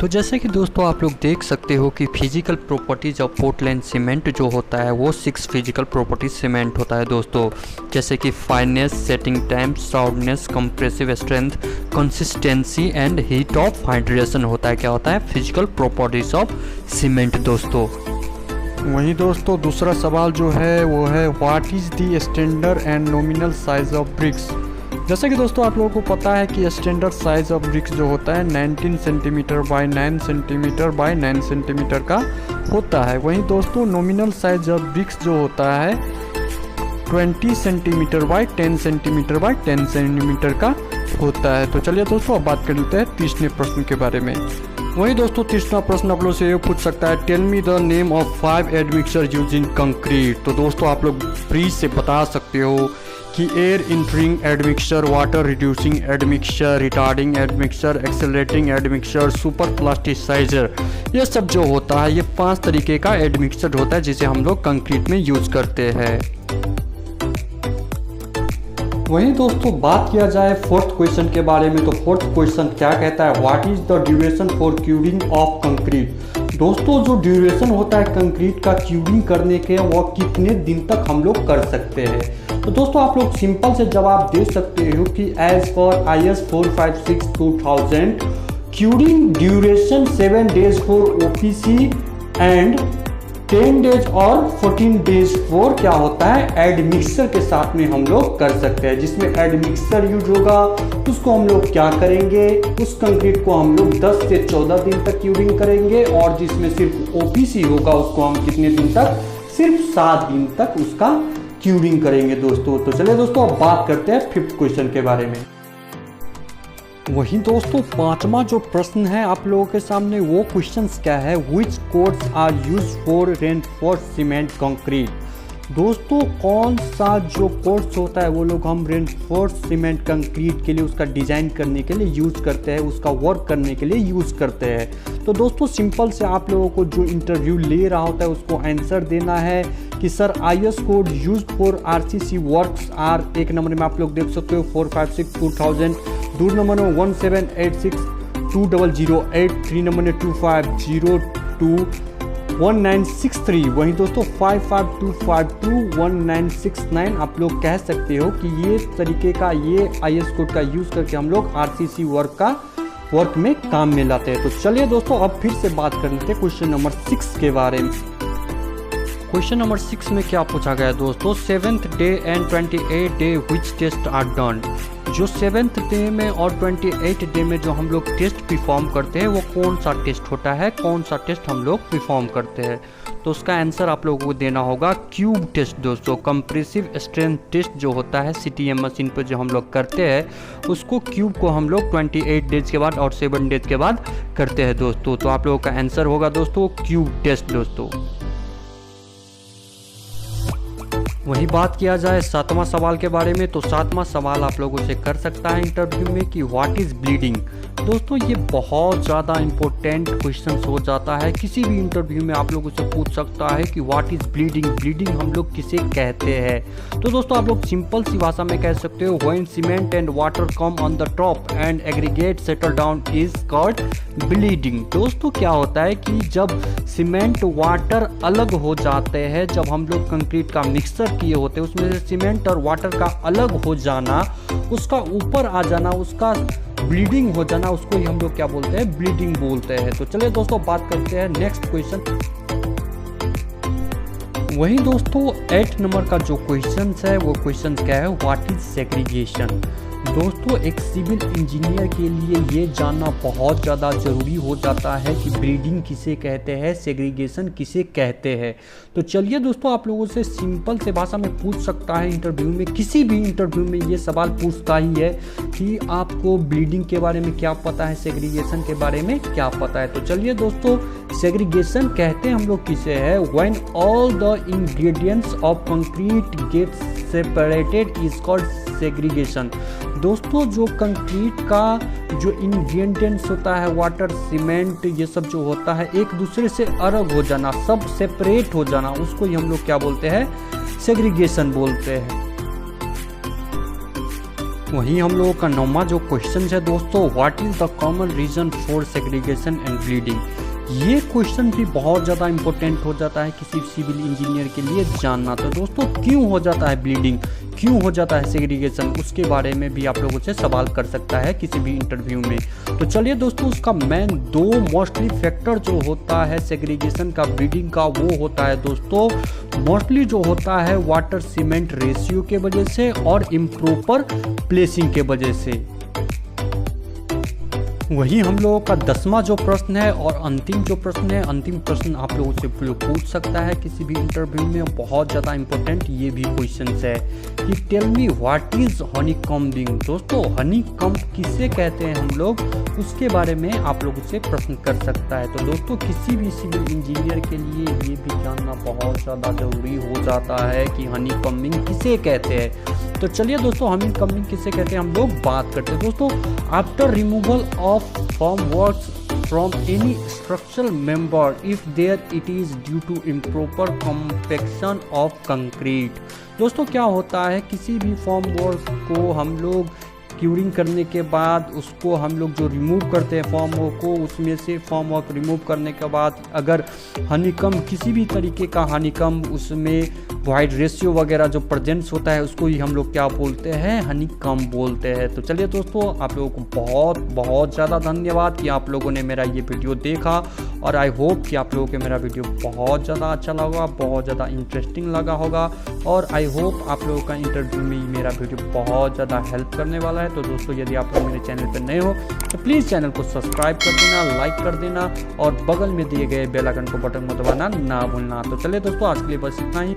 तो जैसे कि दोस्तों आप लोग देख सकते हो कि physical properties of Portland cement जो होता है वो 6 फिजिकल प्रॉपर्टीज सीमेंट होता है दोस्तों, जैसे कि fineness, setting time, soundness, compressive strength, consistency and heat of hydration होता है। क्या होता है? फिजिकल प्रॉपर्टीज ऑफ सीमेंट दोस्तों। वहीं दोस्तों दूसरा सवाल जो है वो है what is the standard and nominal size of BRICS. जैसे कि दोस्तों आप लोगों को पता है कि स्टैंडर्ड साइज ऑफ ब्रिक्स जो होता है 19 centimetre bye 9 centimetre bye 9 centimetre का होता है। वहीं दोस्तों नॉमिनल साइज ऑफ ब्रिक्स जो होता है 20 centimetre bye 10 centimetre bye 10 centimetre का होता है। तो चलिए दोस्तों अब बात कर लेते हैं तीसरे प्रश्न के बारे में। वहीं दोस्तों तीसरा प्रश्न आप लोग से ये पूछ सकता है tell me the name of 5 admixture use in concrete. तो दोस्तों आप लोग ब्रीज से बता सकते हो कि air entraining admixture, water reducing admixture, retarding admixture, accelerating admixture, super plasticiser, ये सब जो होता है ये 5 तरीके का एडमिक्सर होता है जिसे हम लोग कंक्रीट में यूज करते हैं। वहीं दोस्तों बात किया जाए फोर्थ क्वेश्चन के बारे में, तो फोर्थ क्वेश्चन क्या कहता है what is the duration for curing of concrete. दोस्तों जो ड्यूरेशन होता है कंक्रीट का क्यूरिंग करने के वो कितने दिन तक हम लोग कर सकते हैं। तो दोस्तों आप लोग सिंपल से जवाब दे सकते हो कि एज पर IS 456/2000 curing duration 7 days for OPC and 10 days और 14 डेज फॉर क्या होता है एडमिक्सर के साथ में हम लोग कर सकते हैं। जिसमें एडमिक्सर यूज होगा उसको हम लोग क्या करेंगे, उस कंक्रीट को हम लोग 10 से 14 दिन तक क्यूरिंग करेंगे, और जिसमें सिर्फ OPC होगा उसको हम कितने दिन तक, सिर्फ 7 दिन तक उसका क्यूरिंग करेंगे दोस्तों। तो चलिए दोस्तों अब बात करते हैं फिफ्थ क्वेश्चन के बारे में। वहीं दोस्तों पांचवा जो प्रश्न है आप लोगों के सामने वो क्वेश्चन क्या है which codes are use for reinforced cement concrete. दोस्तों कौन सा जो कोड्स होता है वो लोग हम रेनफोर्स्ड सीमेंट कंक्रीट के लिए उसका डिजाइन करने के लिए यूज करते हैं, उसका वर्क करने के लिए यूज करते हैं। तो दोस्तों सिंपल से आप लोगों को जो इंटरव्यू ले रहा होता है उसको आंसर देना है कि sir IS code use for RCC works are, एक नंबर में आप लोग देख सकते हो 456/2000, दूसरे नंबर में 1786/2008, 3 नंबर में 2502/1963, वहीं दोस्तों 5525/1969 आप लोग कह सकते हो कि ये तरीके का ये IS कोड का यूज करके हम लोग RCC वर्क में काम में लाते हैं। तो चलिए दोस्तों अब फिर से बात कर लेते हैं क्वेश्चन नंबर 6 के बारे में। क्वेश्चन नंबर 6 में क्या पूछा गया दोस्तों 7th day and 28th day which test are done. जो 7th डे में और 28th डे में जो हम लोग टेस्ट परफॉर्म करते हैं वो कौन सा टेस्ट होता है, कौन सा टेस्ट हम लोग परफॉर्म करते हैं। तो उसका आंसर आप लोगों को देना होगा क्यूब टेस्ट दोस्तों। कंप्रेसिव स्ट्रेंथ टेस्ट जो होता है CTM मशीन पर जो हम लोग करते हैं उसको क्यूब को हम लोग 28 डेज के बाद और 7 डेज के बाद करते हैं दोस्तों। तो आप लोगों का आंसर होगा दोस्तों क्यूब टेस्ट दोस्तों। वही बात किया जाए 7वां सवाल के बारे में, तो 7वां सवाल आप लोगों से कर सकता है इंटरव्यू में कि व्हाट इज ब्लीडिंग। दोस्तों ये बहुत ज़्यादा इंपॉर्टेंट क्वेश्चन हो जाता है, किसी भी इंटरव्यू में आप लोगों से पूछ सकता है कि व्हाट इज ब्लीडिंग, ब्लीडिंग हम लोग किसे कहते हैं। तो दोस्तों आप लोग सिंपल सी भाषा में कह सकते हो when cement and water come on the top and aggregate settle down is called bleeding. दोस्तों क्या होता है कि जब सीमेंट वाटर अलग हो जाते हैं, जब हम लोग कंक्रीट का मिक्सर किए होते हैं उसमें से सीमेंट और वाटर का अलग हो जाना, उसका ऊपर आ जाना, उसका ब्लीडिंग हो जाना, उसको ही हम लोग क्या बोलते हैं, ब्लीडिंग बोलते हैं। तो चलिए दोस्तों बात करते हैं नेक्स्ट क्वेश्चन। वही दोस्तों 8 नंबर का जो क्वेश्चन है वो क्वेश्चन क्या है व्हाट इज सेग्रीगेशन। दोस्तों एक सिविल इंजीनियर के लिए ये जानना बहुत ज़्यादा ज़रूरी हो जाता है कि ब्रीडिंग किसे कहते हैं, सेग्रीगेशन किसे कहते हैं। तो चलिए दोस्तों आप लोगों से सिंपल से भाषा में पूछ सकता है इंटरव्यू में, किसी भी इंटरव्यू में ये सवाल पूछता ही है कि आपको ब्रीडिंग के बारे में क्या पता है, सेग्रीगेशन के बारे में क्या पता है। तो चलिए दोस्तों सेग्रीगेशन कहते हैं हम लोग किसे है when all the ingredients of concrete get separated is called segregation. दोस्तों जो कंक्रीट का जो इंग्रेडिएंट्स होता है वाटर, सीमेंट, ये सब जो होता है एक दूसरे से अलग हो जाना, सब सेपरेट हो जाना, उसको ही हम लोग क्या बोलते हैं, सेग्रीगेशन बोलते हैं। वहीं हम लोगों का 9वां जो क्वेश्चन है दोस्तों, what is the common reason for segregation and bleeding. ये क्वेश्चन भी बहुत ज़्यादा इंपॉर्टेंट हो जाता है किसी सिविल इंजीनियर के लिए जानना। तो दोस्तों क्यों हो जाता है ब्लीडिंग, क्यों हो जाता है सेग्रीगेशन, उसके बारे में भी आप लोगों से सवाल कर सकता है किसी भी इंटरव्यू में। तो चलिए दोस्तों, उसका मेन 2 मोस्टली फैक्टर जो होता है सेग्रीगेशन का, ब्लीडिंग का, वो होता है दोस्तों मोस्टली जो होता है वाटर सीमेंट रेशियो के वजह से और इम्प्रॉपर प्लेसिंग के वजह से। वही हम लोगों का 10वां जो प्रश्न है और अंतिम जो प्रश्न है, अंतिम प्रश्न आप लोगों से पूछ सकता है किसी भी इंटरव्यू में, बहुत ज़्यादा इंपॉर्टेंट ये भी क्वेश्चन है कि tell me what is honey combing. दोस्तों हनी कॉम्ब किसे कहते हैं हम लोग, उसके बारे में आप लोगों से प्रश्न कर सकता है। तो दोस्तों किसी भी सिविल इंजीनियर के लिए ये भी जानना बहुत ज़्यादा जरूरी हो जाता है कि हनी कॉम्बिंग किसे कहते हैं। तो चलिए दोस्तों, हनी कॉम्बिंग किसे कहते हैं हम लोग बात करते हैं। दोस्तों after removal of formworks from any structural member if there it is due to improper compaction of concrete। दोस्तों क्या होता है, किसी भी फॉर्मवर्क को हम लोग क्यूरिंग करने के बाद उसको हम लोग जो रिमूव करते हैं फॉर्मवर्क को, उसमें से फॉर्मवर्क रिमूव करने के बाद अगर हनीकम किसी भी तरीके का हनीकम उसमें वाइड रेशियो वगैरह जो प्रेजेंस होता है उसको ही हम लोग क्या बोलते हैं, हनीकम बोलते हैं। तो चलिए दोस्तों, आप लोगों को बहुत बहुत ज़्यादा धन्यवाद कि आप लोगों ने मेरा ये वीडियो देखा और आई होप कि आप लोगों को मेरा वीडियो बहुत ज़्यादा अच्छा लगा, बहुत ज़्यादा इंटरेस्टिंग लगा होगा और आई होप आप लोगों का इंटरव्यू में मेरा वीडियो बहुत ज़्यादा हेल्प करने वाला है। तो दोस्तों यदि आप लोग मेरे चैनल पर नए हो तो प्लीज़ चैनल को सब्सक्राइब कर देना, लाइक कर देना और बगल में दिए गए बेल आइकन को बटन को दबाना ना भूलना। तो चलिए दोस्तों, आज के लिए बस इतना ही।